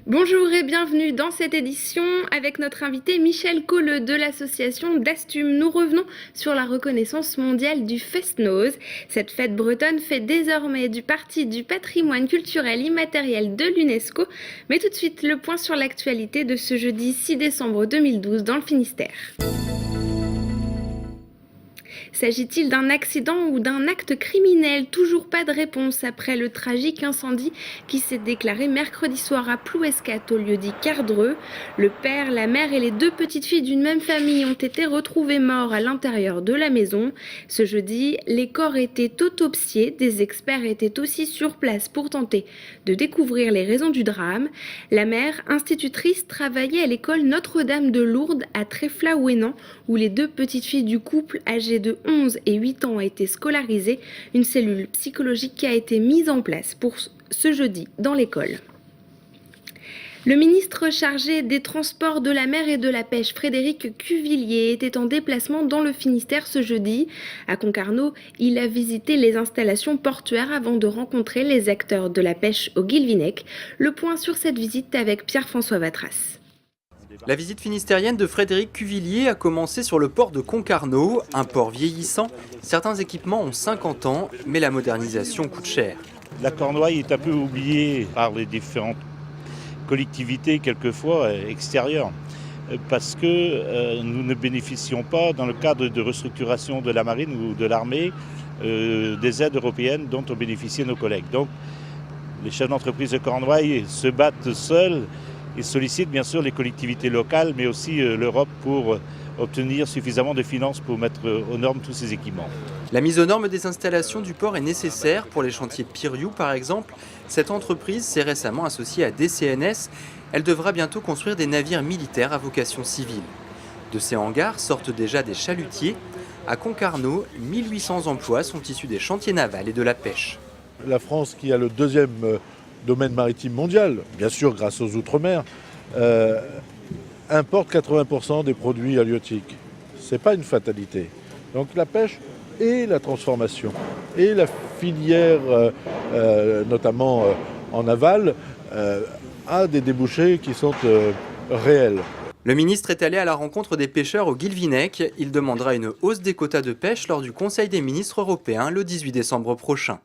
Bonjour et bienvenue dans cette édition avec notre invité Michel Colleux de l'association d'Astume. Nous revenons sur la reconnaissance mondiale du Fest-Noz. Cette fête bretonne fait désormais partie du patrimoine culturel immatériel de l'UNESCO. Mais tout de suite, le point sur l'actualité de ce jeudi 6 décembre 2012 dans le Finistère. S'agit-il d'un accident ou d'un acte criminel? Toujours pas de réponse après le tragique incendie qui s'est déclaré mercredi soir à Plouescat au lieu-dit Cardreux. Le père, la mère et les deux petites filles d'une même famille ont été retrouvés morts à l'intérieur de la maison. Ce jeudi, les corps étaient autopsiés. Des experts étaient aussi sur place pour tenter de découvrir les raisons du drame. La mère, institutrice, travaillait à l'école Notre-Dame de Lourdes à Tréfla-Ouénan où les deux petites filles du couple âgées de 11 et 8 ans ont été scolarisées. Une cellule psychologique qui a été mise en place pour ce jeudi dans l'école. Le ministre chargé des Transports, de la Mer et de la Pêche, Frédéric Cuvillier, était en déplacement dans le Finistère ce jeudi. À Concarneau, il a visité les installations portuaires avant de rencontrer les acteurs de la pêche au Guilvinec. Le point sur cette visite avec Pierre-François Vatras. La visite finistérienne de Frédéric Cuvillier a commencé sur le port de Concarneau, un port vieillissant. Certains équipements ont 50 ans, mais la modernisation coûte cher. La Cornouaille est un peu oubliée par les différentes collectivités, quelquefois extérieures, parce que nous ne bénéficions pas, dans le cadre de restructuration de la marine ou de l'armée, des aides européennes dont ont bénéficié nos collègues. Donc, les chefs d'entreprise de Cornouaille se battent seuls. Ils sollicitent bien sûr les collectivités locales, mais aussi l'Europe pour obtenir suffisamment de finances pour mettre aux normes tous ces équipements. La mise aux normes des installations du port est nécessaire pour les chantiers de Piriou par exemple. Cette entreprise s'est récemment associée à DCNS. Elle devra bientôt construire des navires militaires à vocation civile. De ces hangars sortent déjà des chalutiers. À Concarneau, 1800 emplois sont issus des chantiers navals et de la pêche. La France qui a le deuxième domaine maritime mondial, bien sûr grâce aux Outre-mer, importe 80% des produits halieutiques. Ce n'est pas une fatalité. Donc la pêche et la transformation et la filière, notamment en aval, a des débouchés qui sont réels. Le ministre est allé à la rencontre des pêcheurs au Guilvinec. Il demandera une hausse des quotas de pêche lors du Conseil des ministres européens le 18 décembre prochain.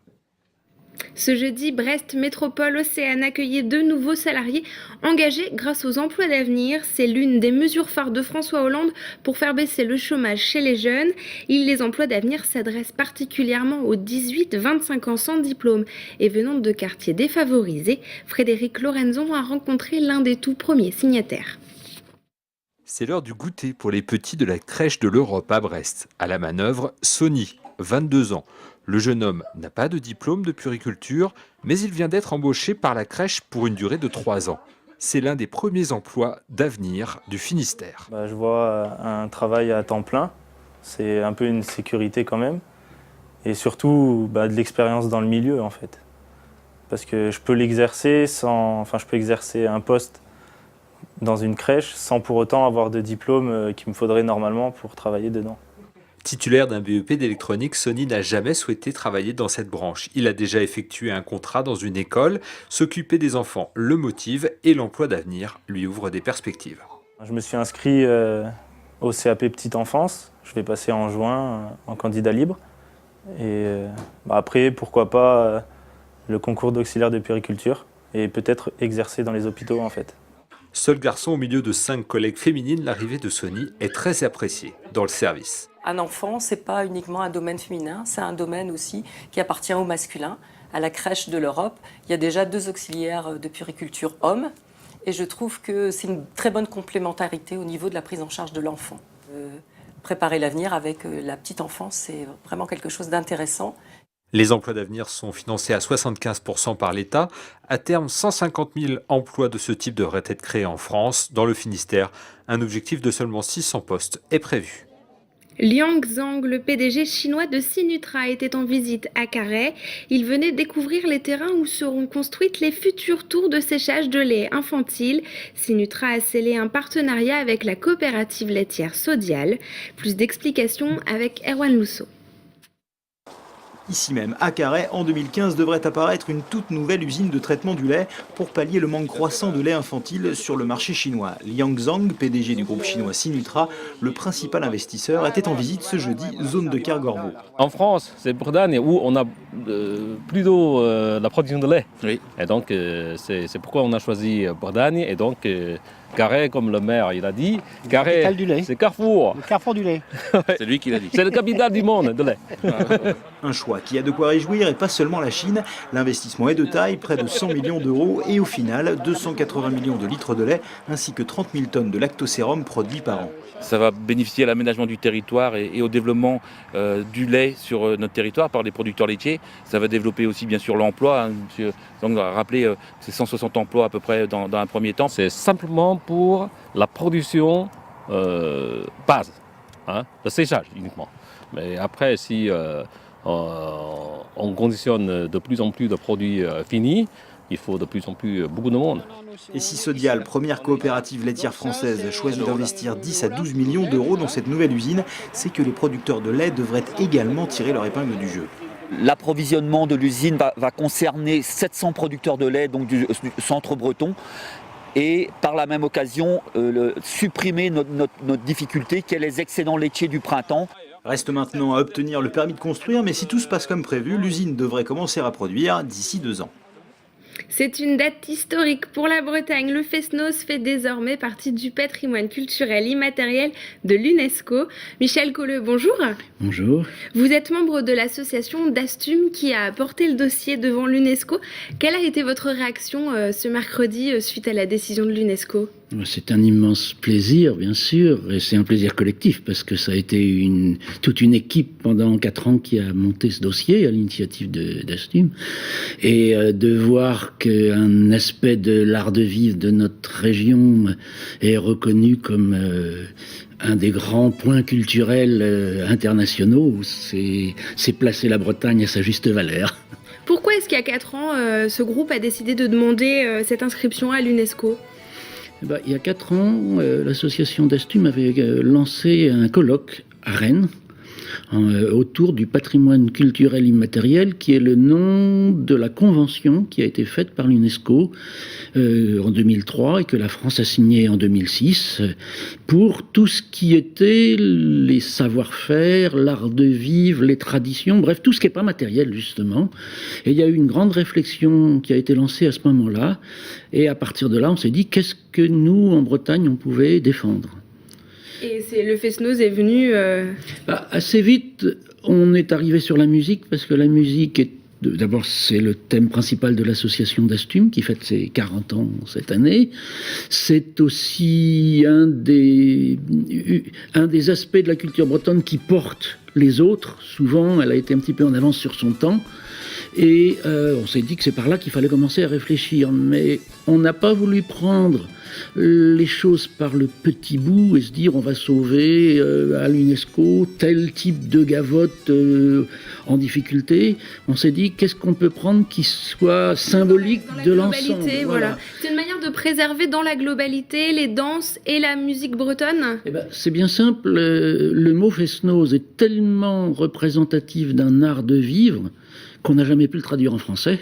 Ce jeudi, Brest Métropole Océane accueillait deux nouveaux salariés engagés grâce aux emplois d'avenir. C'est l'une des mesures phares de François Hollande pour faire baisser le chômage chez les jeunes. Les emplois d'avenir s'adressent particulièrement aux 18-25 ans sans diplôme et venant de quartiers défavorisés. Frédéric Lorenzon a rencontré l'un des tout premiers signataires. C'est l'heure du goûter pour les petits de la crèche de l'Europe à Brest. À la manœuvre, Sony, 22 ans. Le jeune homme n'a pas de diplôme de puériculture, mais il vient d'être embauché par la crèche pour une durée de 3 ans. C'est l'un des premiers emplois d'avenir du Finistère. Je vois un travail à temps plein, c'est un peu une sécurité quand même. Et surtout de l'expérience dans le milieu en fait. Parce que je peux l'exercer je peux exercer un poste dans une crèche sans pour autant avoir de diplôme qu'il me faudrait normalement pour travailler dedans. Titulaire d'un BEP d'électronique, Sony n'a jamais souhaité travailler dans cette branche. Il a déjà effectué un contrat dans une école. S'occuper des enfants le motive et l'emploi d'avenir lui ouvre des perspectives. Je me suis inscrit au CAP Petite Enfance. Je vais passer en juin en candidat libre. Et après, pourquoi pas le concours d'auxiliaire de puériculture et peut-être exercer dans les hôpitaux en fait. Seul garçon au milieu de 5 collègues féminines, l'arrivée de Sony est très appréciée dans le service. Un enfant, ce n'est pas uniquement un domaine féminin, c'est un domaine aussi qui appartient au masculin. À la crèche de l'Europe, il y a déjà 2 auxiliaires de puériculture hommes et je trouve que c'est une très bonne complémentarité au niveau de la prise en charge de l'enfant. Préparer l'avenir avec la petite enfance, c'est vraiment quelque chose d'intéressant. Les emplois d'avenir sont financés à 75% par l'État. À terme, 150 000 emplois de ce type devraient être créés en France. Dans le Finistère, un objectif de seulement 600 postes est prévu. Liang Zhang, le PDG chinois de Sinutra, était en visite à Carhaix. Il venait découvrir les terrains où seront construites les futures tours de séchage de lait infantile. Sinutra a scellé un partenariat avec la coopérative laitière Sodial. Plus d'explications avec Erwan Lousseau. Ici même, à Carhaix, en 2015, devrait apparaître une toute nouvelle usine de traitement du lait pour pallier le manque croissant de lait infantile sur le marché chinois. Liang Zhang, PDG du groupe chinois Sinutra, le principal investisseur, était en visite ce jeudi, zone de Kergorvo. En France, c'est Bretagne où on a plutôt la production de lait. Oui. Et donc, c'est pourquoi on a choisi Bretagne. Et donc, Carhaix, comme le maire il a dit, Carhaix, c'est Carrefour. Le carrefour du lait. C'est lui qui l'a dit. C'est le capital du monde de lait. Un choix qui a de quoi réjouir et pas seulement la Chine. L'investissement est de taille, près de 100 millions d'euros et au final 280 millions de litres de lait ainsi que 30 000 tonnes de lactosérum produits par an. Ça va bénéficier à l'aménagement du territoire et au développement du lait sur notre territoire par les producteurs laitiers. Ça va développer aussi bien sûr l'emploi. Monsieur Zhang a rappelé c'est 160 emplois à peu près dans un premier temps. C'est simplement pour la production base, le séchage uniquement. Mais après, si on conditionne de plus en plus de produits finis, il faut de plus en plus beaucoup de monde. Et si Sodial, première coopérative laitière française, choisit d'investir 10 à 12 millions d'euros dans cette nouvelle usine, c'est que les producteurs de lait devraient également tirer leur épingle du jeu. L'approvisionnement de l'usine va concerner 700 producteurs de lait donc du centre breton. Et par la même occasion, supprimer notre difficulté qui est les excédents laitiers du printemps. Reste maintenant à obtenir le permis de construire, mais si tout se passe comme prévu, l'usine devrait commencer à produire d'ici 2 ans. C'est une date historique pour la Bretagne. Le Fest-Noz fait désormais partie du patrimoine culturel immatériel de l'UNESCO. Michel Colleux, bonjour. Bonjour. Vous êtes membre de l'association d'Astum qui a porté le dossier devant l'UNESCO. Quelle a été votre réaction ce mercredi suite à la décision de l'UNESCO ? C'est un immense plaisir, bien sûr, et c'est un plaisir collectif parce que ça a été toute une équipe pendant 4 ans qui a monté ce dossier à l'initiative d'Astum. Et de voir qu'un aspect de l'art de vivre de notre région est reconnu comme un des grands points culturels internationaux, c'est placer la Bretagne à sa juste valeur. Pourquoi est-ce qu'il y a 4 ans, ce groupe a décidé de demander cette inscription à l'UNESCO ? Il y a 4 ans, l'association d'Astum avait lancé un colloque à Rennes autour du patrimoine culturel immatériel, qui est le nom de la convention qui a été faite par l'UNESCO en 2003 et que la France a signée en 2006 pour tout ce qui était les savoir-faire, l'art de vivre, les traditions, bref, tout ce qui n'est pas matériel justement. Et il y a eu une grande réflexion qui a été lancée à ce moment-là et à partir de là, on s'est dit qu'est-ce que nous, en Bretagne, on pouvait défendre. Et le Fest-Noz est venu... Assez vite, on est arrivé sur la musique, parce que la musique est... D'abord, c'est le thème principal de l'association d'Astum, qui fête ses 40 ans cette année. C'est aussi un des aspects de la culture bretonne qui porte les autres. Souvent, elle a été un petit peu en avance sur son temps. Et on s'est dit que c'est par là qu'il fallait commencer à réfléchir. Mais on n'a pas voulu prendre les choses par le petit bout et se dire on va sauver à l'UNESCO tel type de gavotte en difficulté. On s'est dit qu'est-ce qu'on peut prendre qui soit symbolique de l'ensemble. Voilà. C'est une manière de préserver dans la globalité les danses et la musique bretonne. C'est bien simple. Le mot Fest-Noz est tellement représentatif d'un art de vivre qu'on n'a jamais pu le traduire en français.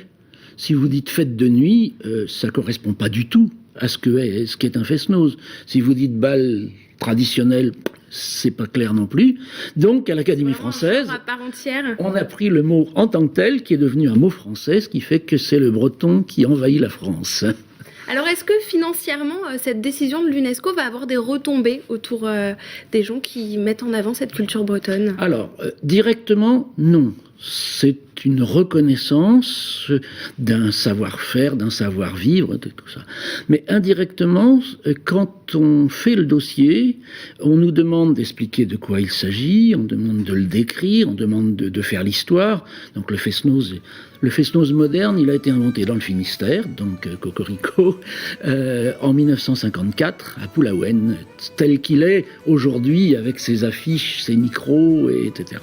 Si vous dites fête de nuit, ça correspond pas du tout à ce qu'est un Fest-Noz. Si vous dites bal traditionnel, c'est pas clair non plus. Donc, à l'Académie française, à part entière. On a pris le mot en tant que tel, qui est devenu un mot français, ce qui fait que c'est le breton qui envahit la France. Alors, est-ce que financièrement, cette décision de l'UNESCO va avoir des retombées autour des gens qui mettent en avant cette culture bretonne ? Alors, directement, non. C'est une reconnaissance d'un savoir-faire, d'un savoir-vivre, de tout ça. Mais indirectement, quand on fait le dossier, on nous demande d'expliquer de quoi il s'agit, on demande de le décrire, on demande de faire l'histoire. Donc le fest-noz moderne, il a été inventé dans le Finistère, donc Cocorico, en 1954, à Poulaouen, tel qu'il est aujourd'hui, avec ses affiches, ses micros, etc.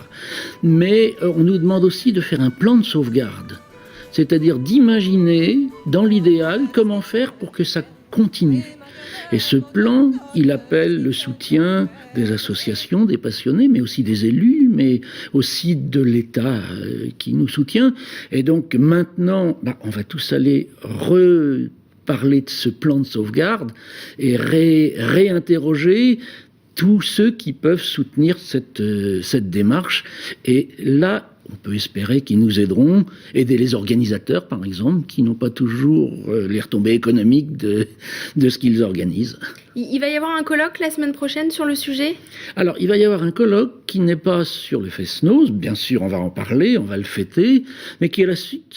Mais on nous demande aussi de faire un plan de sauvegarde, c'est-à-dire d'imaginer, dans l'idéal, comment faire pour que ça continue. Et ce plan, il appelle le soutien des associations, des passionnés, mais aussi des élus, mais aussi de l'État qui nous soutient. Et donc maintenant, on va tous aller reparler de ce plan de sauvegarde et réinterroger tous ceux qui peuvent soutenir cette démarche. Et là, on peut espérer qu'ils nous aideront, aider les organisateurs, par exemple, qui n'ont pas toujours les retombées économiques de ce qu'ils organisent. Il va y avoir un colloque la semaine prochaine sur le sujet ? Alors, il va y avoir un colloque qui n'est pas sur le fest-noz, bien sûr, on va en parler, on va le fêter, mais qui est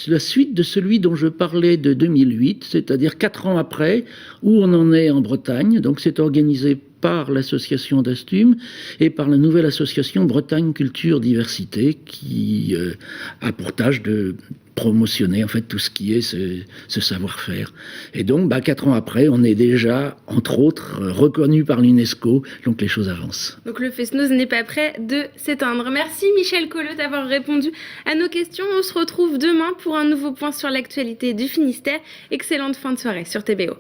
la suite de celui dont je parlais de 2008, c'est-à-dire 4 ans après, où on en est en Bretagne. Donc, c'est organisé par l'association d'Astum et par la nouvelle association Bretagne Culture Diversité qui a pour tâche de promotionner en fait tout ce qui est ce savoir-faire. Et donc 4 ans après, on est déjà, entre autres, reconnu par l'UNESCO, donc les choses avancent. Donc le fest-noz n'est pas prêt de s'éteindre. Merci Michel Collot d'avoir répondu à nos questions. On se retrouve demain pour un nouveau point sur l'actualité du Finistère. Excellente fin de soirée sur TBO.